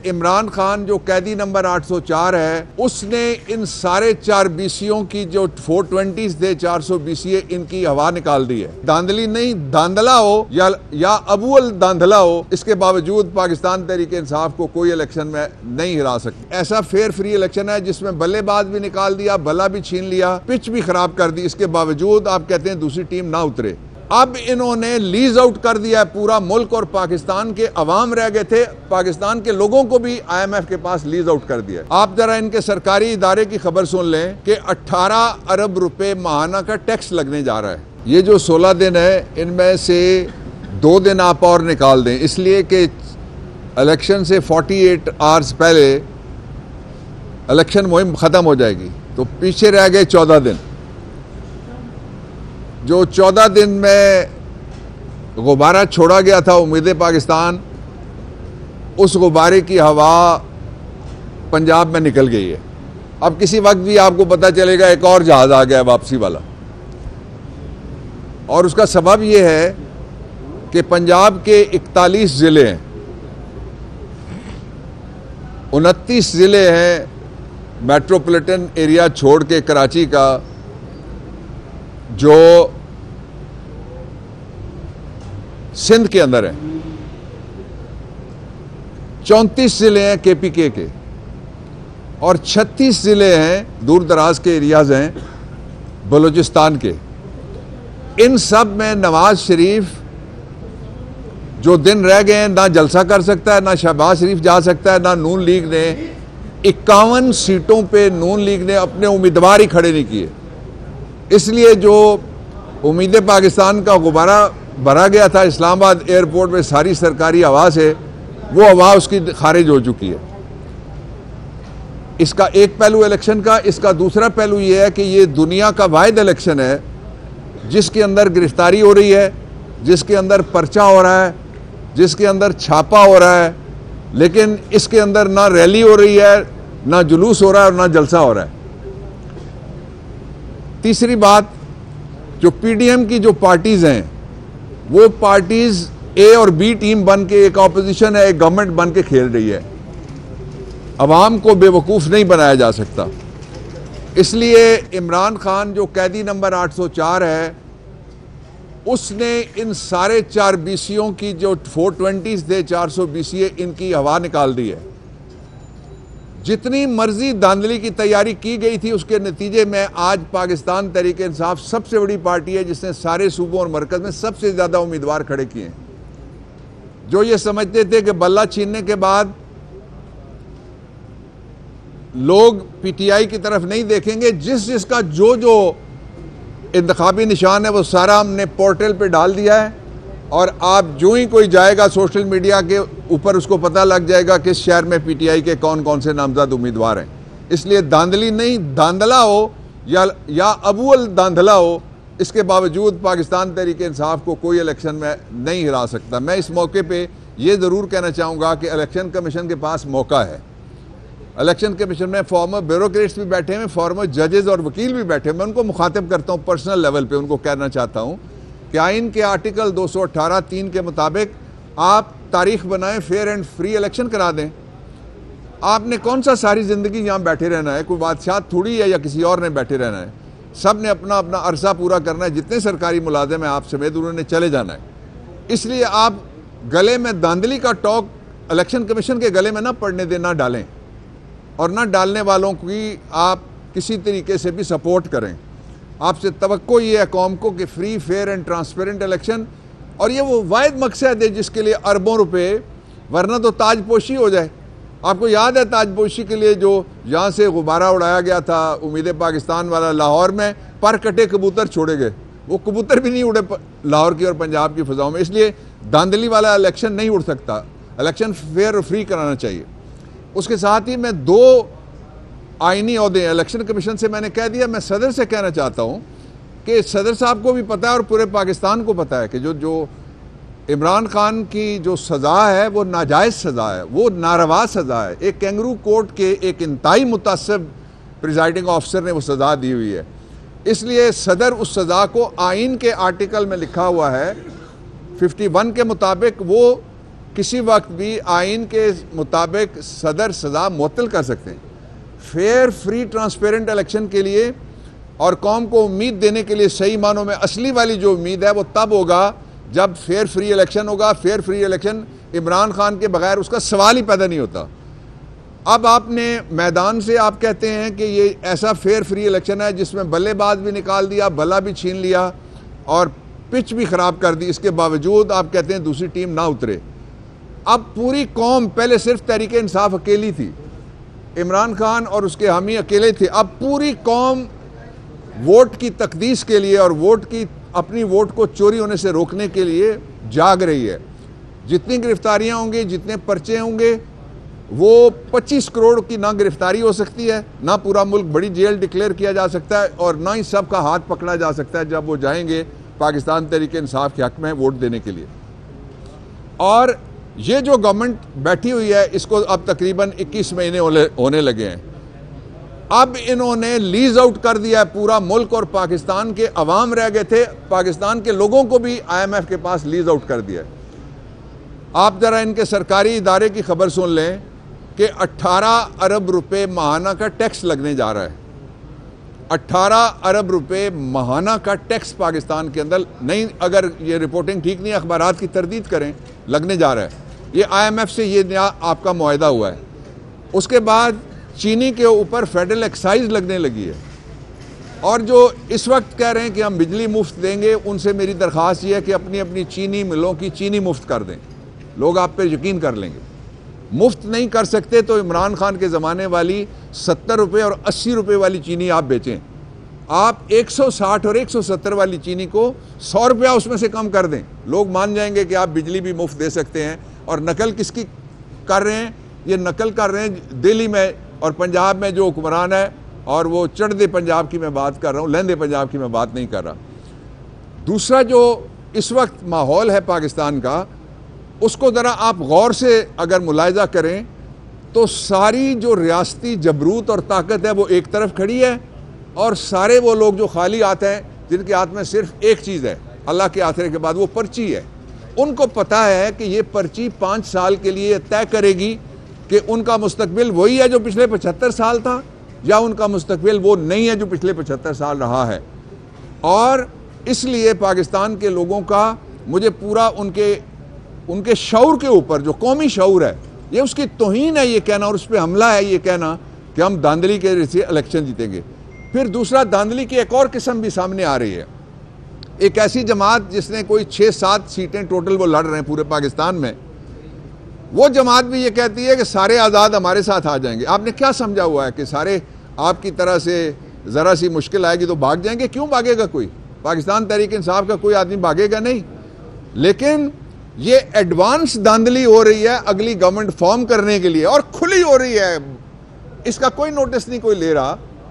عمران خان جو قیدی نمبر 804 ہے اس نے ان سارے 4 بی سیوں کی جو 420 تھے 400 بی سی ان کی ہوا نکال دی ہے. داندلی نہیں داندلا ہو یا ابول داندلا ہو، اس کے باوجود پاکستان تحریک انصاف کو کوئی الیکشن میں نہیں ہرا سکتی. ایسا فیئر فری الیکشن ہے جس میں بلے باز بھی نکال دیا، بلا بھی چھین لیا، پچ بھی خراب کر دی، اس کے باوجود آپ کہتے ہیں دوسری ٹیم نہ اترے. اب انہوں نے لیز آؤٹ کر دیا ہے پورا ملک، اور پاکستان کے عوام رہ گئے تھے، پاکستان کے لوگوں کو بھی آئی ایم ایف کے پاس لیز آؤٹ کر دیا. آپ ذرا ان کے سرکاری ادارے کی خبر سن لیں کہ 18 ارب روپے ماہانہ کا ٹیکس لگنے جا رہا ہے. یہ جو 16 دن ہے ان میں سے 2 دن آپ اور نکال دیں، اس لیے کہ الیکشن سے 48 آورز پہلے الیکشن مہم ختم ہو جائے گی، تو پیچھے رہ گئے 14 دن. جو 14 دن میں غبارہ چھوڑا گیا تھا امید پاکستان، اس غبارے کی ہوا پنجاب میں نکل گئی ہے. اب کسی وقت بھی آپ کو پتہ چلے گا ایک اور جہاز آ گیا واپسی والا، اور اس کا سبب یہ ہے کہ پنجاب کے 41 ضلع ہیں، 29 ضلع ہیں میٹروپولیٹن ایریا چھوڑ کے کراچی کا، جو سندھ کے اندر ہیں. 34 ضلع ہیں کے پی کے، اور 36 ضلع ہیں دور دراز کے ایریاز ہیں بلوچستان کے. ان سب میں نواز شریف جو دن رہ گئے ہیں نہ جلسہ کر سکتا ہے، نہ شہباز شریف جا سکتا ہے، نہ نون لیگ نے 51 سیٹوں پہ نون لیگ نے اپنے امیدوار ہی کھڑے نہیں کیے. اس لیے جو امید پاکستان کا غبارہ بھرا گیا تھا اسلام آباد ایئرپورٹ میں ساری سرکاری ہوا سے، وہ ہوا اس کی خارج ہو چکی ہے. اس کا ایک پہلو الیکشن کا. اس کا دوسرا پہلو یہ ہے کہ یہ دنیا کا واحد الیکشن ہے جس کے اندر گرفتاری ہو رہی ہے، جس کے اندر پرچہ ہو رہا ہے، جس کے اندر چھاپا ہو رہا ہے، لیکن اس کے اندر نہ ریلی ہو رہی ہے، نہ جلوس ہو رہا ہے، اور نہ جلسہ ہو رہا ہے. تیسری بات، جو پی ڈی ایم کی جو پارٹیز ہیں وہ پارٹیز اے اور بی ٹیم بن کے ایک اپوزیشن ہے، ایک گورنمنٹ بن کے کھیل رہی ہے. عوام کو بے وقوف نہیں بنایا جا سکتا. اس لیے عمران خان جو قیدی نمبر 804 ہے اس نے ان سارے 4 بی سیوں کی جو 420 تھے 400 بی سی ان کی ہوا نکال دی ہے. جتنی مرضی دھاندلی کی تیاری کی گئی تھی اس کے نتیجے میں آج پاکستان تحریک انصاف سب سے بڑی پارٹی ہے جس نے سارے صوبوں اور مرکز میں سب سے زیادہ امیدوار کھڑے کیے ہیں. جو یہ سمجھتے تھے کہ بلہ چھیننے کے بعد لوگ پی ٹی آئی کی طرف نہیں دیکھیں گے، جس کا جو انتخابی نشان ہے وہ سارا ہم نے پورٹل پہ ڈال دیا ہے، اور آپ جو ہی کوئی جائے گا سوشل میڈیا کے اوپر اس کو پتہ لگ جائے گا کس شہر میں پی ٹی آئی کے کون کون سے نامزد امیدوار ہیں. اس لیے داندلی نہیں داندلا ہو یا ابول داندلا ہو، اس کے باوجود پاکستان تحریک انصاف کو کوئی الیکشن میں نہیں ہرا سکتا. میں اس موقع پہ یہ ضرور کہنا چاہوں گا کہ الیکشن کمیشن کے پاس موقع ہے. الیکشن کمیشن میں فارمر بیوروکریٹس بھی بیٹھے ہیں، فارمر ججز اور وکیل بھی بیٹھے ہیں. میں ان کو مخاطب کرتا ہوں پرسنل لیول پہ، ان کو کہنا چاہتا ہوں کہ آئین کے آرٹیکل 218(3) کے مطابق آپ تاریخ بنائیں، فیئر اینڈ فری الیکشن کرا دیں. آپ نے کون سا ساری زندگی یہاں بیٹھے رہنا ہے؟ کوئی بادشاہ تھوڑی ہے یا کسی اور نے بیٹھے رہنا ہے. سب نے اپنا اپنا عرصہ پورا کرنا ہے. جتنے سرکاری ملازم ہیں آپ سمیت انہوں نے چلے جانا ہے. اس لیے آپ گلے میں داندلی کا ٹوک الیکشن کمیشن کے گلے میں نہ پڑنے دیں، نہ ڈالیں، اور نہ ڈالنے والوں کی آپ کسی طریقے سے بھی سپورٹ کریں. آپ سے توقع یہ ہے قوم کو کہ free, fair and transparent election, اور یہ وہ واحد مقصد ہے جس کے لیے اربوں روپے، ورنہ تو تاج پوشی ہو جائے. آپ کو یاد ہے تاج پوشی کے لیے جو یہاں سے غبارہ اڑایا گیا تھا امید پاکستان والا، لاہور میں پر کٹے کبوتر چھوڑے گئے، وہ کبوتر بھی نہیں اڑے لاہور کی اور پنجاب کی فضاؤں میں. اس لیے داندلی والا الیکشن نہیں اڑ سکتا. الیکشن فیئر اور فری کرانا چاہیے. اس کے ساتھ ہی میں 2 آئینی عہدے الیکشن کمیشن سے میں نے کہہ دیا. میں صدر سے کہنا چاہتا ہوں کہ صدر صاحب کو بھی پتہ ہے اور پورے پاکستان کو پتہ ہے کہ جو عمران خان کی جو سزا ہے وہ ناجائز سزا ہے، وہ ناروا سزا ہے. ایک کینگرو کورٹ کے ایک انتہائی متعصب پریزائڈنگ آفیسر نے وہ سزا دی ہوئی ہے. اس لیے صدر اس سزا کو آئین کے آرٹیکل میں لکھا ہوا ہے 51 کے مطابق وہ کسی وقت بھی آئین کے مطابق صدر سزا معطل کر سکتے ہیں. فیئر فری ٹرانسپیرنٹ الیکشن کے لیے اور قوم کو امید دینے کے لیے صحیح معنوں میں اصلی والی جو امید ہے وہ تب ہوگا جب فیئر فری الیکشن ہوگا. Fair free election Imran Khan کے بغیر اس کا سوال ہی پیدا نہیں ہوتا. اب آپ نے میدان سے آپ کہتے ہیں کہ یہ ایسا فیئر فری الیکشن ہے جس میں بلے باز بھی نکال دیا, بلا بھی چھین لیا اور پچ بھی خراب کر دی. اس کے باوجود آپ کہتے ہیں دوسری ٹیم نہ اترے. اب پوری قوم, پہلے صرف تحریک انصاف اکیلی تھی, عمران خان اور اس کے حامی اکیلے تھے, اب پوری قوم ووٹ کی تقدیس کے لیے اور اپنی ووٹ کو چوری ہونے سے روکنے کے لیے جاگ رہی ہے. جتنی گرفتاریاں ہوں گی, جتنے پرچے ہوں گے, وہ 25 کروڑ کی نہ گرفتاری ہو سکتی ہے, نہ پورا ملک بڑی جیل ڈکلیئر کیا جا سکتا ہے, اور نہ ہی سب کا ہاتھ پکڑا جا سکتا ہے جب وہ جائیں گے پاکستان تحریک انصاف کے حق میں ووٹ دینے کے لیے. اور یہ جو گورنمنٹ بیٹھی ہوئی ہے اس کو اب تقریباً 21 مہینے ہونے لگے ہیں. اب انہوں نے لیز آؤٹ کر دیا ہے پورا ملک, اور پاکستان کے عوام رہ گئے تھے, پاکستان کے لوگوں کو بھی IMF کے پاس لیز آؤٹ کر دیا ہے. آپ ذرا ان کے سرکاری ادارے کی خبر سن لیں کہ 18 ارب روپے ماہانہ کا ٹیکس لگنے جا رہا ہے. 18 ارب روپے ماہانہ کا ٹیکس پاکستان کے اندر, نہیں اگر یہ رپورٹنگ ٹھیک نہیں, اخبارات کی تردید کریں, لگنے جا رہا ہے. یہ IMF سے یہ نیا آپ کا معاہدہ ہوا ہے. اس کے بعد چینی کے اوپر فیڈرل ایکسائز لگنے لگی ہے, اور جو اس وقت کہہ رہے ہیں کہ ہم بجلی مفت دیں گے, ان سے میری درخواست یہ ہے کہ اپنی اپنی چینی ملوں کی چینی مفت کر دیں. لوگ آپ پہ یقین کر لیں گے. مفت نہیں کر سکتے تو عمران خان کے زمانے والی 70 روپے اور 80 روپے والی چینی آپ بیچیں. آپ 160 اور 170 والی چینی کو 100 روپیہ اس میں سے کم کر دیں, لوگ مان جائیں گے کہ آپ بجلی بھی مفت دے سکتے ہیں. اور نقل کس کی کر رہے ہیں؟ یہ نقل کر رہے ہیں دہلی میں اور پنجاب میں جو حکمران ہے, اور وہ چڑھدے پنجاب کی میں بات کر رہا ہوں, لہندے پنجاب کی میں بات نہیں کر رہا. دوسرا جو اس وقت ماحول ہے پاکستان کا, اس کو ذرا آپ غور سے اگر ملاحظہ کریں تو ساری جو ریاستی جبروت اور طاقت ہے وہ ایک طرف کھڑی ہے, اور سارے وہ لوگ جو خالی آتے ہیں جن کے ہاتھ میں صرف ایک چیز ہے اللہ کے آخرے کے بعد, وہ پرچی ہے. ان کو پتا ہے کہ یہ پرچی 5 سال کے لیے طے کرے گی کہ ان کا مستقبل وہی ہے جو پچھلے 75 سال تھا, یا ان کا مستقبل وہ نہیں ہے جو پچھلے 75 سال رہا ہے. اور اس لیے پاکستان کے لوگوں کا مجھے پورا ان کے شعور کے اوپر, جو قومی شعور ہے, یہ اس کی توہین ہے یہ کہنا, اور اس پہ حملہ ہے یہ کہنا کہ ہم دھاندلی کے ذریعے الیکشن جیتیں گے. پھر دوسرا, دھاندلی کی ایک اور قسم بھی سامنے آ رہی ہے. ایک ایسی جماعت جس نے کوئی 6-7 سیٹیں ٹوٹل وہ لڑ رہے ہیں پورے پاکستان میں, وہ جماعت بھی یہ کہتی ہے کہ سارے آزاد ہمارے ساتھ آ جائیں گے. آپ نے کیا سمجھا ہوا ہے کہ سارے آپ کی طرح سے ذرا سی مشکل آئے گی تو بھاگ جائیں گے؟ کیوں بھاگے گا کوئی؟ پاکستان تحریک انصاف کا کوئی آدمی بھاگے گا نہیں. لیکن یہ ایڈوانس دھاندلی ہو رہی ہے اگلی گورنمنٹ فارم کرنے کے لیے, اور کھلی ہو رہی ہے, اس کا کوئی نوٹس نہیں کوئی لے رہا.